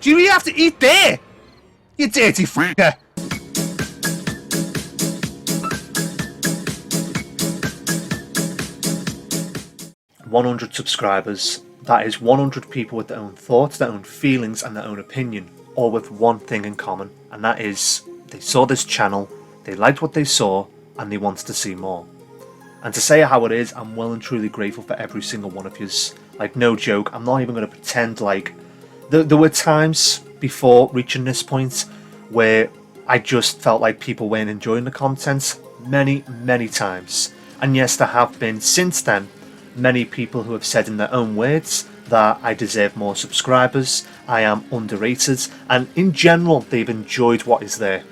Do you really have to eat there? You dirty f***er. 100 subscribers. That is 100 people with their own thoughts, their own feelings, and their own opinion, all with one thing in common, and that is they saw this channel, they liked what they saw, and they wanted to see more. And to say how it is, I'm well and truly grateful for every single one of yous. Like, no joke, I'm not even going to pretend like... There were times before reaching this point where I just felt like people weren't enjoying the content. Many times. And yes, there have been, since then, many people who have said in their own words that I deserve more subscribers, I am underrated, and in general, they've enjoyed what is there.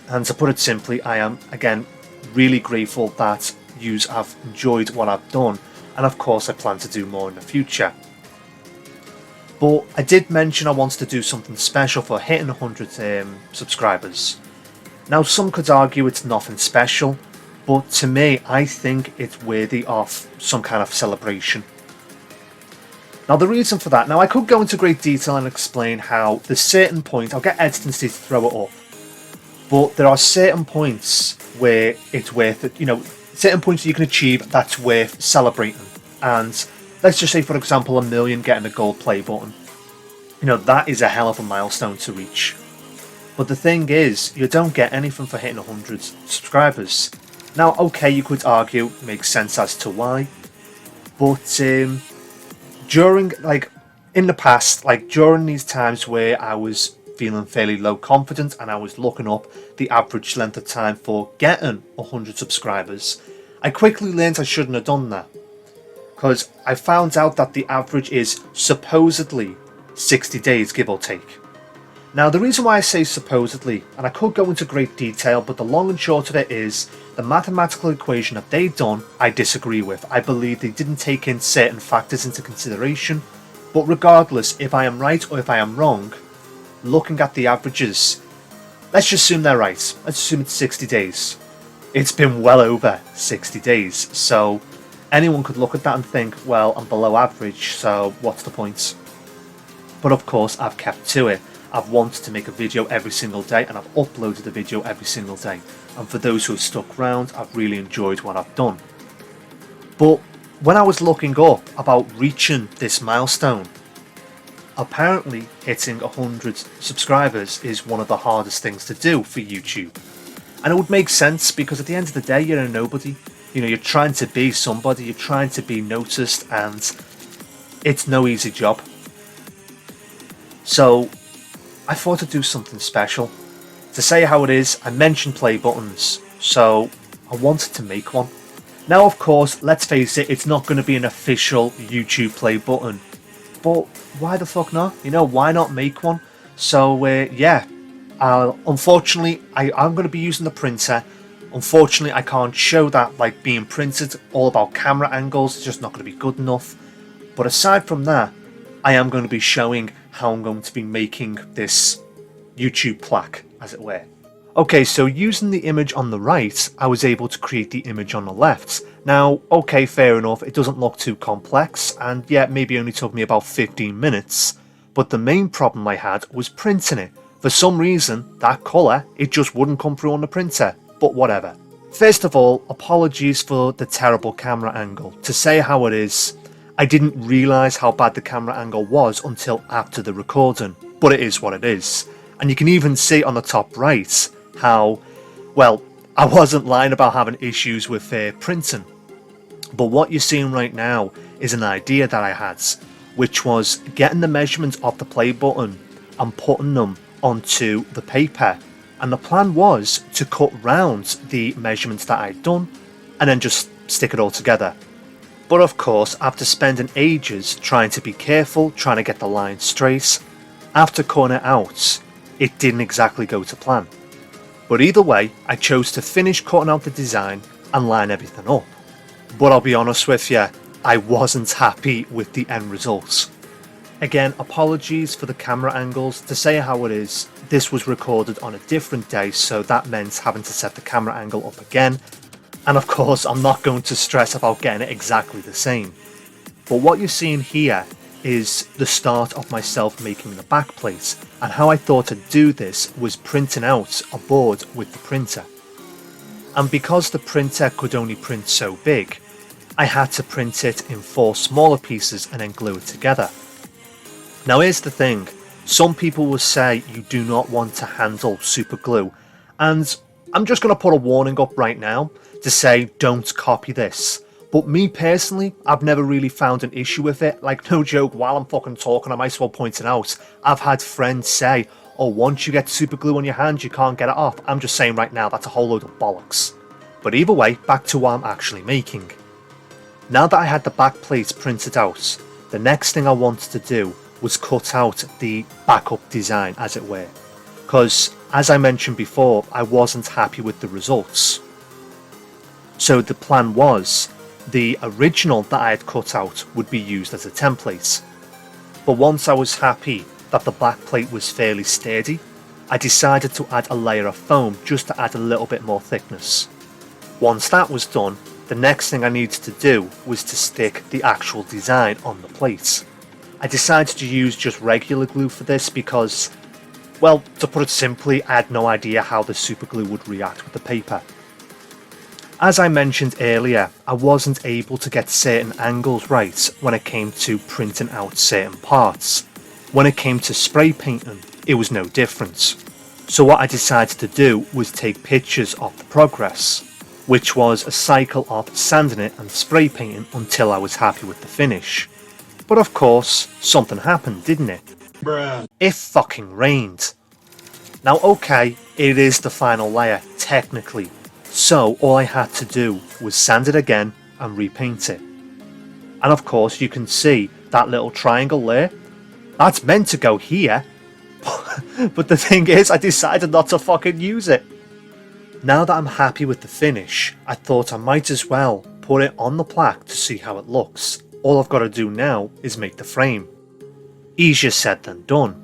And to put it simply, I am, again, really grateful that yous have enjoyed what I've done, and of course I plan to do more in the future. But I did mention I wanted to do something special for hitting 100 subscribers. Now, some could argue it's nothing special, but to me, I think it's worthy of some kind of celebration. Now, the reason for that, now I could go into great detail and explain how there's certain points, I'll get editing to throw it up, but there are certain points where it's worth it, you know, certain points you can achieve that's worth celebrating. And let's just say, for example, 1 million getting a gold play button. You know, that is a hell of a milestone to reach. But the thing is, you don't get anything for hitting 100 subscribers. Now, okay, you could argue, makes sense as to why, but during, like, in the past, like, during these times where I was feeling fairly low confident and I was looking up the average length of time for getting 100 subscribers, I quickly learned I shouldn't have done that, because I found out that the average is supposedly 60 days, give or take. Now, the reason why I say supposedly, and I could go into great detail, but the long and short of it is, the mathematical equation that they done, I disagree with. I believe they didn't take in certain factors into consideration, but regardless, if I am right or if I am wrong, looking at the averages, let's just assume they're right. Let's assume it's 60 days. It's been well over 60 days, so anyone could look at that and think, well, I'm below average, so what's the point? But of course, I've kept to it. I've wanted to make a video every single day, and I've uploaded a video every single day. And for those who have stuck around, I've really enjoyed what I've done. But when I was looking up about reaching this milestone, apparently hitting 100 subscribers is one of the hardest things to do for YouTube. And it would make sense, because at the end of the day, you're a nobody. You know, you're trying to be somebody, you're trying to be noticed, and it's no easy job. So I thought I'd do something special. To say how it is, I mentioned play buttons, so I wanted to make one. Now, of course, let's face it, it's not going to be an official YouTube play button, but why the fuck not? You know, why not make one? So yeah, unfortunately, I'm going to be using the printer. Unfortunately, I can't show that like being printed. All about camera angles, it's just not going to be good enough. But aside from that, I am going to be showing how I'm going to be making this YouTube plaque, as it were. Okay, so using the image on the right, I was able to create the image on the left. Now, okay, fair enough, it doesn't look too complex, and yeah, maybe only took me about 15 minutes, but the main problem I had was printing it. For some reason, that colour, it just wouldn't come through on the printer, but whatever. First of all, apologies for the terrible camera angle. To say how it is, I didn't realise how bad the camera angle was until after the recording, but it is what it is. And you can even see on the top right how, well, I wasn't lying about having issues with printing. But what you're seeing right now is an idea that I had, which was getting the measurements of the play button and putting them onto the paper. And the plan was to cut round the measurements that I'd done and then just stick it all together. But of course, after spending ages trying to be careful, trying to get the line straight, after cutting it out, it didn't exactly go to plan. But either way, I chose to finish cutting out the design and line everything up. But I'll be honest with you, I wasn't happy with the end results. Again, apologies for the camera angles. To say how it is, this was recorded on a different day, so that meant having to set the camera angle up again. And of course, I'm not going to stress about getting it exactly the same. But what you're seeing here is the start of myself making the backplate, and how I thought to do this was printing out a board with the printer. And because the printer could only print so big, I had to print it in 4 smaller pieces and then glue it together. Now here's the thing, some people will say you do not want to handle super glue, and I'm just going to put a warning up right now to say don't copy this. But me personally, I've never really found an issue with it. Like, no joke, while I'm fucking talking, I might as well point it out. I've had friends say, oh, once you get super glue on your hand, you can't get it off. I'm just saying right now, that's a whole load of bollocks. But either way, back to what I'm actually making. Now that I had the back plate printed out, the next thing I wanted to do was cut out the backup design, as it were. Because, as I mentioned before, I wasn't happy with the results. So the plan was, the original that I had cut out would be used as a template. But once I was happy that the backplate was fairly sturdy, I decided to add a layer of foam just to add a little bit more thickness. Once that was done, the next thing I needed to do was to stick the actual design on the plate. I decided to use just regular glue for this because, well, to put it simply, I had no idea how the super glue would react with the paper. As I mentioned earlier, I wasn't able to get certain angles right when it came to printing out certain parts. When it came to spray painting, it was no different. So what I decided to do was take pictures of the progress, which was a cycle of sanding it and spray painting until I was happy with the finish. But of course, something happened, didn't it? Bruh. It fucking rained. Now okay, it is the final layer, technically. So all I had to do was sand it again and repaint it. And of course you can see that little triangle there. That's meant to go here. But the thing is, I decided not to fucking use it. Now that I'm happy with the finish, I thought I might as well put it on the plaque to see how it looks. All I've got to do now is make the frame. Easier said than done.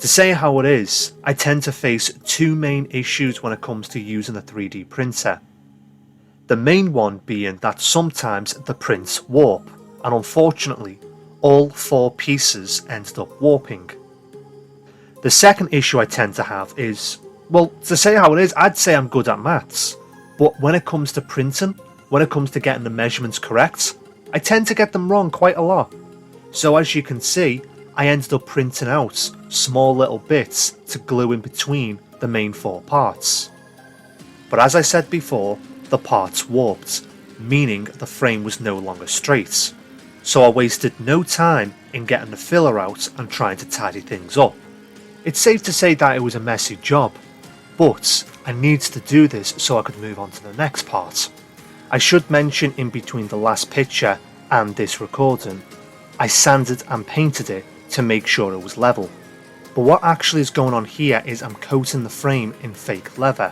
To say how it is, I tend to face 2 main issues when it comes to using a 3D printer. The main one being that sometimes the prints warp, and unfortunately, all 4 pieces ended up warping. The second issue I tend to have is, well, to say how it is, I'd say I'm good at maths, but when it comes to printing, when it comes to getting the measurements correct, I tend to get them wrong quite a lot. So as you can see, I ended up printing out small little bits to glue in between the main 4 parts. But as I said before, the parts warped, meaning the frame was no longer straight. So I wasted no time in getting the filler out and trying to tidy things up. It's safe to say that it was a messy job, but I needed to do this so I could move on to the next part. I should mention in between the last picture and this recording, I sanded and painted it to make sure it was level. But what actually is going on here is I'm coating the frame in fake leather.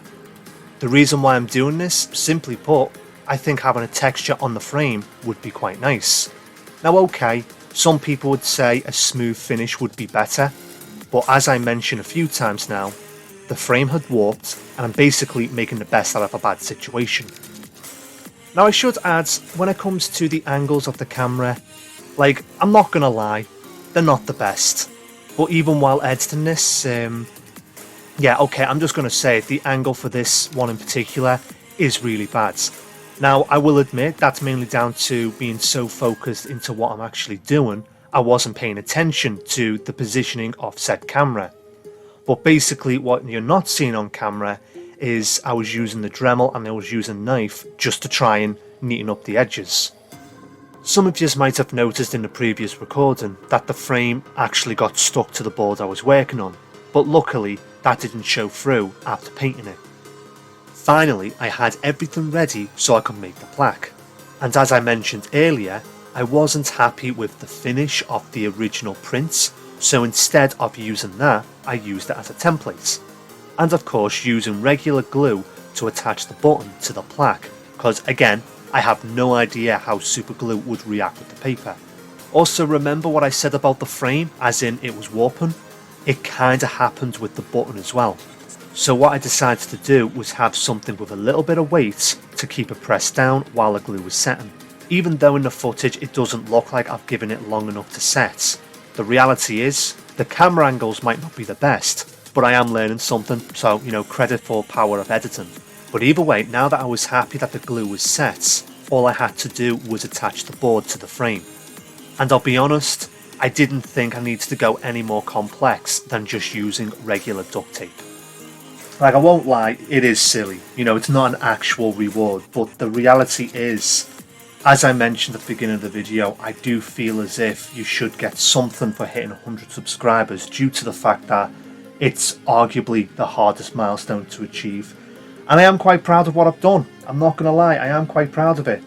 The reason why I'm doing this, simply put, I think having a texture on the frame would be quite nice. Now okay, some people would say a smooth finish would be better, but as I mentioned a few times now, the frame had warped and I'm basically making the best out of a bad situation. Now I should add, when it comes to the angles of the camera, like, I'm not gonna lie, they're not the best. But even while editing this, yeah, okay, I'm just gonna say it, the angle for this one in particular is really bad. Now, I will admit that's mainly down to being so focused into what I'm actually doing, I wasn't paying attention to the positioning of said camera. But basically what you're not seeing on camera is I was using the Dremel and I was using a knife just to try and neaten up the edges. Some of you might have noticed in the previous recording that the frame actually got stuck to the board I was working on, but luckily that didn't show through after painting it. Finally, I had everything ready so I could make the plaque, and as I mentioned earlier, I wasn't happy with the finish of the original prints, so instead of using that, I used it as a template. And of course using regular glue to attach the button to the plaque, because again, I have no idea how super glue would react with the paper. Also, remember what I said about the frame, as in it was warping? It kinda happened with the button as well. So what I decided to do was have something with a little bit of weight to keep it pressed down while the glue was setting. Even though in the footage it doesn't look like I've given it long enough to set, The reality is, the camera angles might not be the best, but I am learning something, so, credit for power of editing. But either way, now that I was happy that the glue was set, all I had to do was attach the board to the frame. And I'll be honest, I didn't think I needed to go any more complex than just using regular duct tape. Like, I won't lie, it is silly. It's not an actual reward, but the reality is, as I mentioned at the beginning of the video, I do feel as if you should get something for hitting 100 subscribers due to the fact that it's arguably the hardest milestone to achieve. And I am quite proud of what I've done. I'm not going to lie, I am quite proud of it.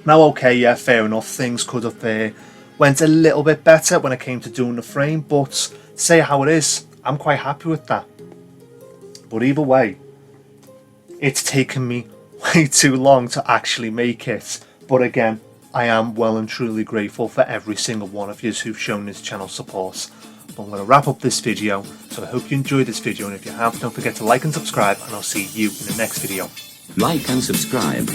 Now, okay, yeah, fair enough, things could have went a little bit better when it came to doing the frame, but say how it is, I'm quite happy with that. But either way, it's taken me way too long to actually make it. But again, I am well and truly grateful for every single one of you who've shown this channel support. But I'm going to wrap up this video, so I hope you enjoyed this video, and if you have, don't forget to like and subscribe, and I'll see you in the next video. Like and subscribe.